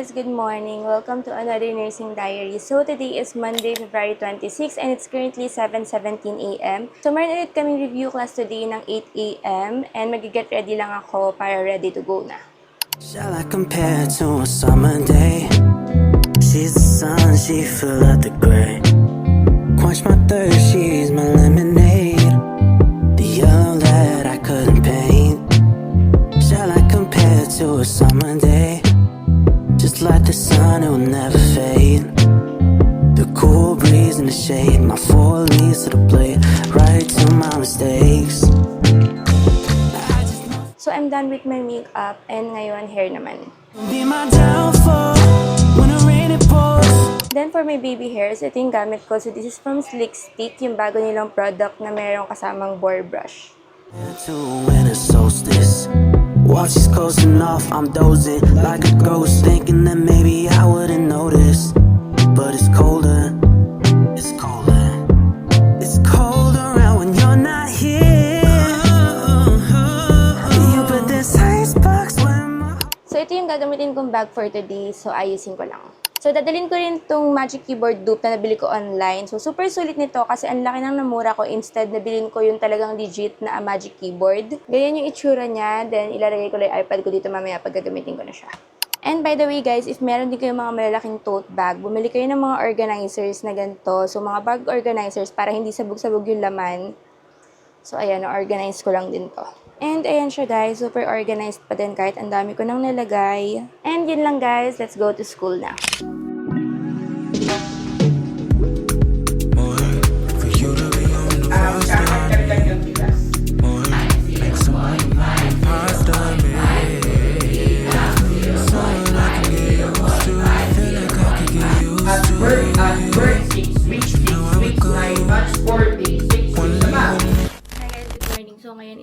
guys, good morning. Welcome to another nursing diary. So today is Monday, February 26 and it's currently 7:17 a.m. So meron ulit kaming review class today ng 8 a.m. and mag-get ready lang ako para ready to go na. Shall I compare to a summer day? She's the sun, she fill up the gray. Quench my thirst, she's my lemonade. The yellow that I couldn't paint. Shall I compare to a summer day? Just like the sun, it will never fade. The cool breeze in the shade, my four leaves to the blade, right to my mistakes. So I'm done with my makeup and ngayon hair naman. Be my downfall when the rain it pours. Then for my baby hairs, ito yung gamit ko. So this is from Slick Stick, yung bago nilang product na mayroong kasamang boar brush. To winter solstice, while she's coasting off, I'm dozing like a ghost, thinking that maybe I wouldn't notice. But it's colder, it's colder, it's colder out when you're not here. You put this icebox where my... So ito yung gagamitin kong bag for today, so ayusin ko lang. So, dadalhin ko rin itong Magic Keyboard dupe na nabili ko online. So, super sulit nito kasi ang laki ng namura ko. Instead, nabilin ko yung talagang legit na Magic Keyboard. Ganyan yung itsura niya. Then, ilalagay ko lang yung iPad ko dito mamaya pag gagamitin ko na siya. And by the way guys, if meron din kayong mga malalaking tote bag, bumili kayo ng mga organizers na ganito. So, mga bag organizers para hindi sabog-sabog yung laman. So, ayan, na-organize ko lang din to. And ayan siya guys, super organized pa din kahit ang dami ko nang nalagay. And yun lang guys, let's go to school na.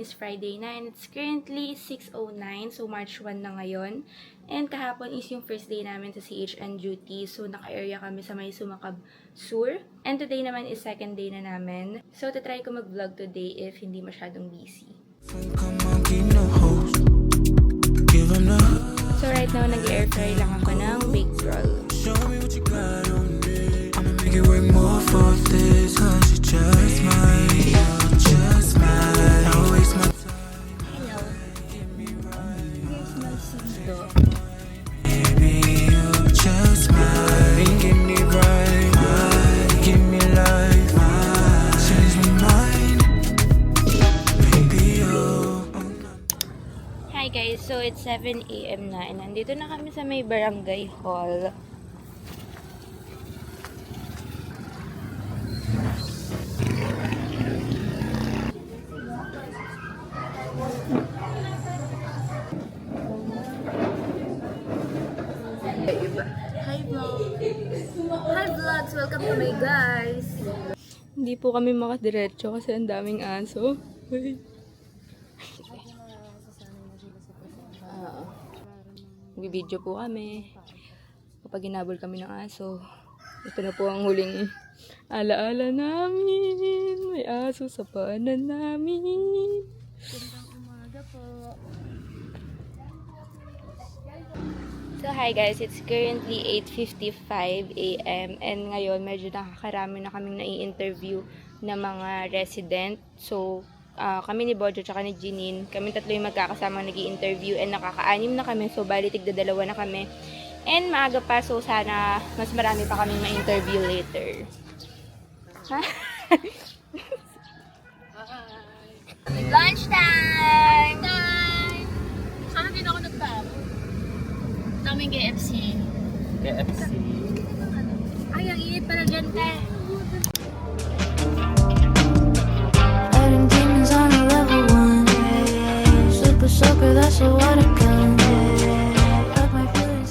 Is Friday na and it's currently 6:09, so March 1 na ngayon. And kahapon is yung first day namin sa CHN duty, so naka-area kami sa may Sumakab Sur. And today naman is second day na namin. So tatry ko mag-vlog today if hindi masyadong busy. So right now nag-air fry lang ako ng baked roll. Hi guys, so it's 7 a.m. na and nandito na kami sa may barangay hall. Hi vlog! Hi vlogs! Welcome to my guys! Hindi po kami makadiretso kasi ang daming aso. Video po kami kapag ginabol kami ng aso. Ito na po ang huling alaala namin. May aso sa paanan namin. Gandang umaga po. So hi guys, it's currently 8:55 a.m. and ngayon medyo nakakarami na kaming nai-interview na mga resident. So kami ni Bojo tsaka ni Jeanine, kami tatlo yung magkakasamang nag-i-interview and nakaka-anim na kami, so bali tigda-dalawa na kami. And maaga pa, so sana mas marami pa kaming ma-interview later. Lunch time! Sana din ako nagtaro. Daming KFC. KFC. Ay, ang init pala dyan, te. Fighting demons on a level 1. Super soaker, that's a water gun. Like my feelings.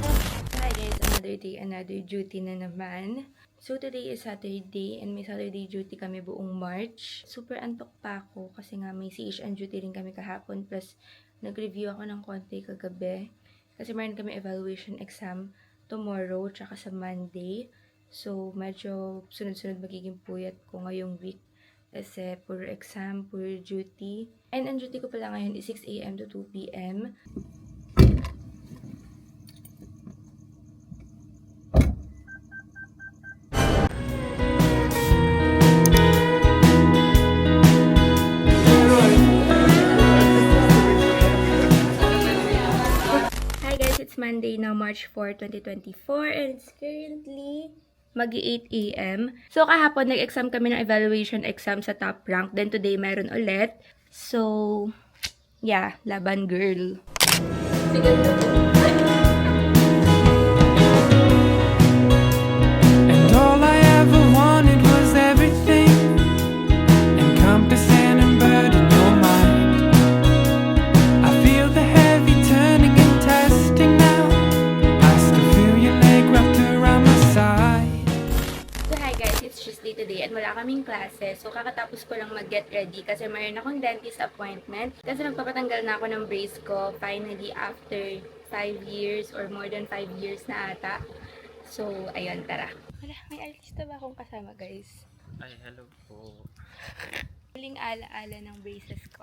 Hi guys, another day, another duty na naman. So today is Saturday and may Saturday duty kami buong March. Super antok pa ako kasi nga may CHN duty rin kami kahapon plus nag-review ako ng konti kagabi. Kasi meron kami evaluation exam tomorrow tsaka sa Monday. So medyo sunod-sunod magiging puyat ko ngayong week. Kasi puro exam, puro duty. And ang duty ko pala ngayon is 6 a.m. to 2 p.m. Monday na March 4, 2024 and it's currently mag-8 a.m. So, kahapon nag-exam kami ng evaluation exam sa top rank. Then, today meron ulit. So, yeah, laban girl. And all I ever wanted was everything encompassing and burden your mind. I feel the heavy turning and testing now. I still feel your leg wrapped around my side. So, hi guys, it's Tuesday today at wala kaming klase. So, kakatapos ko lang mag-get ready kasi mayroon akong dentist appointment. Kasi nagpapatanggal na ako ng brace ko finally after 5 years or more than 5 years na ata. So, ayun, tara. Wala, may artista ba akong kasama guys? Ay, hello po. Huling ala-ala ng braces ko.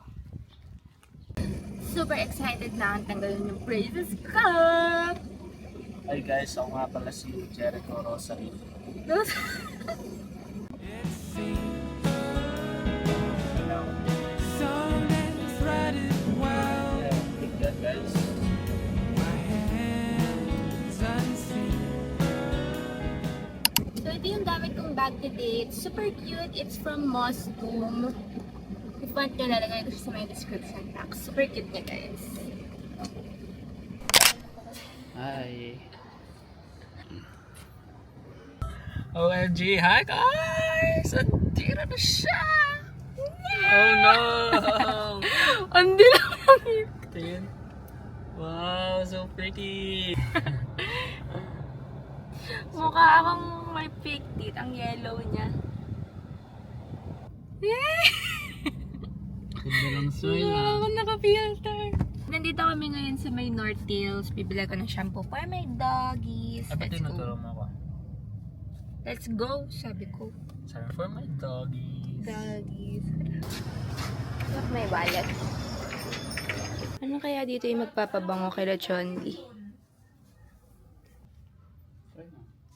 Super excited na ang tanggalin yung braces ko! Hi guys, ako nga pala si Jericho Rosary. It seems so threaded well. Yeah, take that guys. My hands unseen. So, ito yung gamit kong bag today. It's super cute. It's from Moscow. If want nyo, lalagay ko siya sa my description box. Super cute niya, guys. Hi. OMG, hi guys! Andira na siya! Oh no! Andi na Ito yun. Wow, so pretty! Mukha akong may fake teeth. Ang yellow niya. Ganda ng soil Mukha ah. akong naka-filter. Nandito kami ngayon sa may North Hills. Bibili ko ng shampoo for my doggies. Ay, ba't Let's tinuturo go. mo ako? Let's go, sabi ko. Sorry for my doggies. Doggies. Look, may wallet. Ano kaya dito yung magpapabango kay Chondi?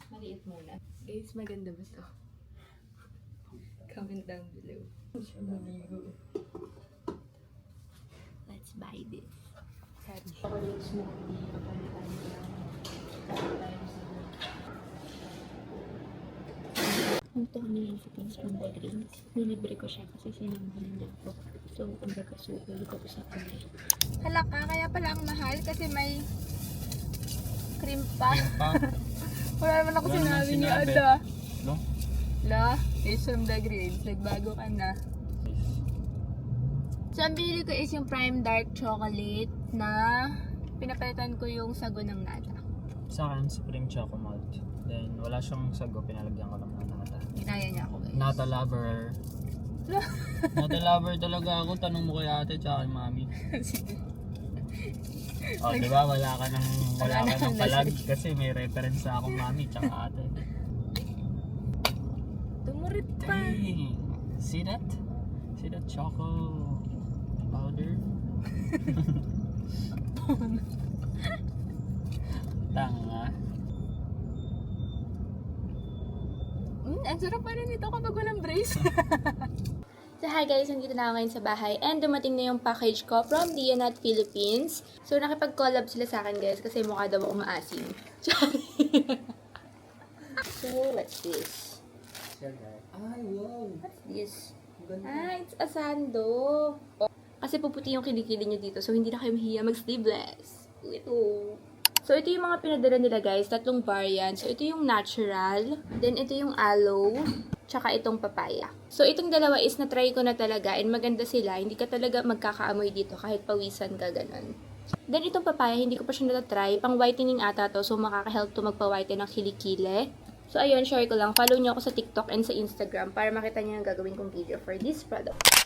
Maliit muna. Guys, maganda ba ito? Comment down below. Let's buy this. Sorry. Chocolate smoothie. Punto kami sa Pins Monday. Nilibre ko siya kasi sinamahan niya ako. So, kumbaga suhuli ko sa kanya. Hala ka, kaya pala ang mahal kasi may cream pa. Wala naman ako Wala naman sinabi ni sinabi. Ada. No? La, is from the grades. Nagbago ka na. So, ang binili ko is yung Prime Dark Chocolate na pinapalitan ko yung sago ng nata. Sa akin, Supreme Choco Malt. Then, wala siyang sago, pinalagyan ko lang ng nata. Ginaya niya ako guys. Nata lover. Nata lover talaga ako. Tanong mo kay ate tsaka kay mami. O, di ba? Wala ka ng palag kasi may reference na akong mami tsaka ate. Tumurit pa. Dang! See that? See that choco powder? Tanga. Ang sarap pa rin ito kapag walang brace. So hi guys, nandito na ako ngayon sa bahay and dumating na yung package ko from Dianat Philippines. So nakipag-collab sila sa akin guys kasi mukha daw ako maasim. So what's this? Ay, wow! What's this? It's a sando. Kasi puputi yung kilikili nyo dito so hindi na kayo mahiya mag-sleeveless. Ito. So, ito yung mga pinadala nila guys. 3 variant. So, ito yung natural. Then, ito yung aloe. Tsaka itong papaya. So, itong dalawa is na-try ko na talaga. And maganda sila. Hindi ka talaga magkakaamoy dito kahit pawisan ka ganun. Then, itong papaya, hindi ko pa siya na-try. Pang whitening ata to. So, makaka-help to magpa-whiten ng kilikili. So, ayun, share ko lang. Follow nyo ako sa TikTok and sa Instagram para makita nyo yung gagawin kong video for this product.